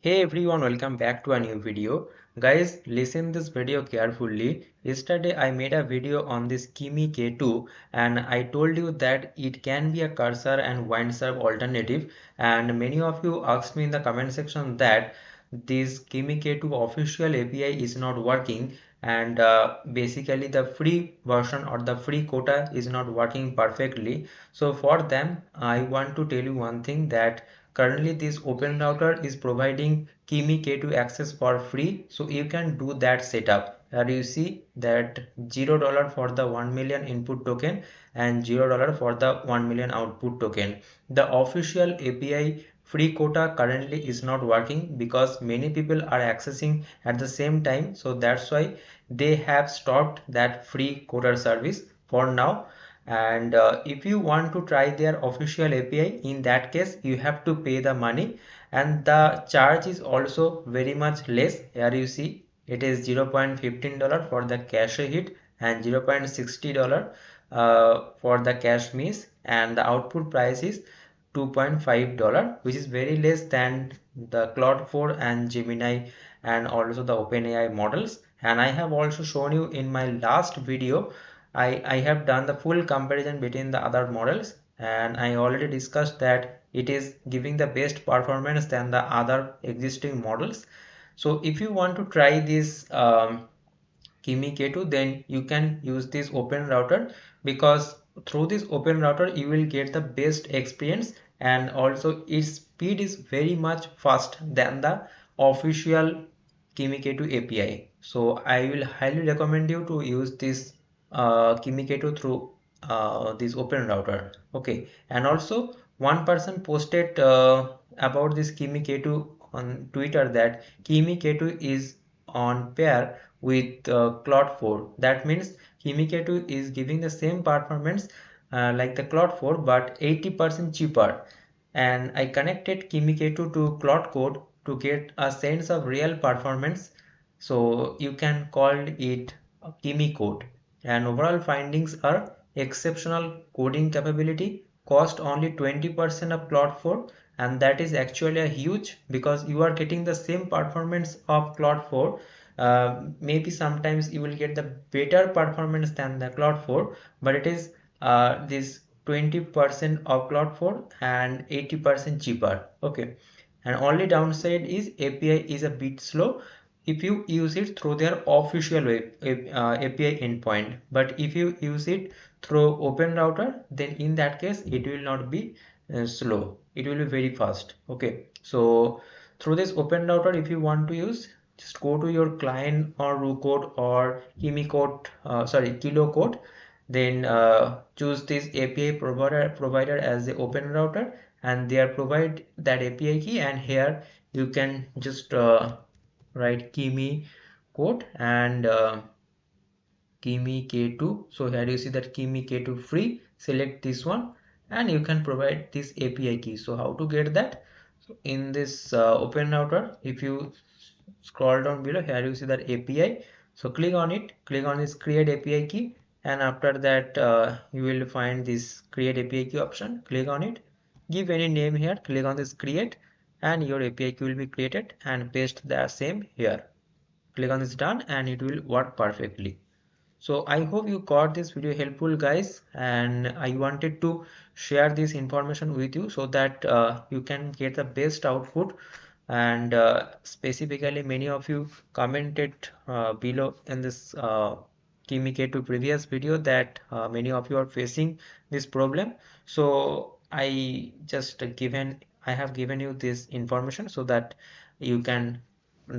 Hey everyone, welcome back to a new video. Guys, listen this video carefully. Yesterday I made a video on this Kimi K2 and I told you that it can be a cursor and windsurf alternative, and many of you asked me in the comment section that this Kimi K2 official API is not working, and basically the free version or the free quota is not working perfectly. So for them I want to tell you one thing, that currently this Openrouter is providing Kimi K2 access for free, so you can do that setup. Here you see that $0 for the 1 million input token and $0 for the 1 million output token. The official API free quota currently is not working because many people are accessing at the same time, so that's why they have stopped that free quota service for now. And if you want to try their official API, in that case you have to pay the money, and the charge is also very much less. Here you see it is $0.15 for the cache hit and $0.60 for the cache miss, and the output price is $2.5, which is very less than the Claude 4 and Gemini and also the OpenAI models. And I have also shown you in my last video, I have done the full comparison between the other models, and I already discussed that it is giving the best performance than the other existing models. So if you want to try this Kimi K2, then you can use this Openrouter, because through this Openrouter you will get the best experience, and also its speed is very much fast than the official Kimi K2 API. So I will highly recommend you to use this Kimi K2 through this Openrouter. Okay, and also one person posted about this Kimi K2 on Twitter, that Kimi K2 is on pair with Claude 4. That means Kimi K2 is giving the same performance like the Claude 4 but 80% cheaper. And I connected Kimi K2 to Claude Code to get a sense of real performance. So you can call it Kimi Code. And overall findings are exceptional coding capability, cost only 20% of Claude 4, and that is actually a huge, because you are getting the same performance of Claude 4. Maybe sometimes you will get the better performance than the Claude 4, but it is this 20% of Claude 4 and 80% cheaper. Okay, and only downside is API is a bit slow if you use it through their official API endpoint, but if you use it through Openrouter, then in that case it will not be slow, it will be very fast. Okay, so through this Openrouter, if you want to use, just go to your Cline or Code or Kilo Code, then choose this API provider as the Openrouter, and they are provide that API key, and here you can just write Kimi code and Kimi K2. So here you see that Kimi K2 free, select this one and you can provide this API key. So how to get that? So in this Openrouter, if you scroll down below, here you see that API. So click on it, click on this create API key, and after that you will find this create API key option. Click on it, give any name here, click on this create, and your API key will be created, and paste the same here. Click on this done and it will work perfectly. So I hope you got this video helpful, guys, and I wanted to share this information with you so that you can get the best output. And specifically many of you commented below in this Kimi K2 previous video that many of you are facing this problem. So I have given you this information so that you can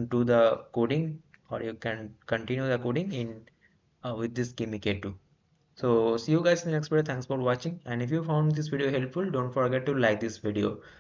do the coding, or you can continue the coding in with this Kimi K2. So see you guys in the next video. Thanks for watching, and if you found this video helpful, don't forget to like this video.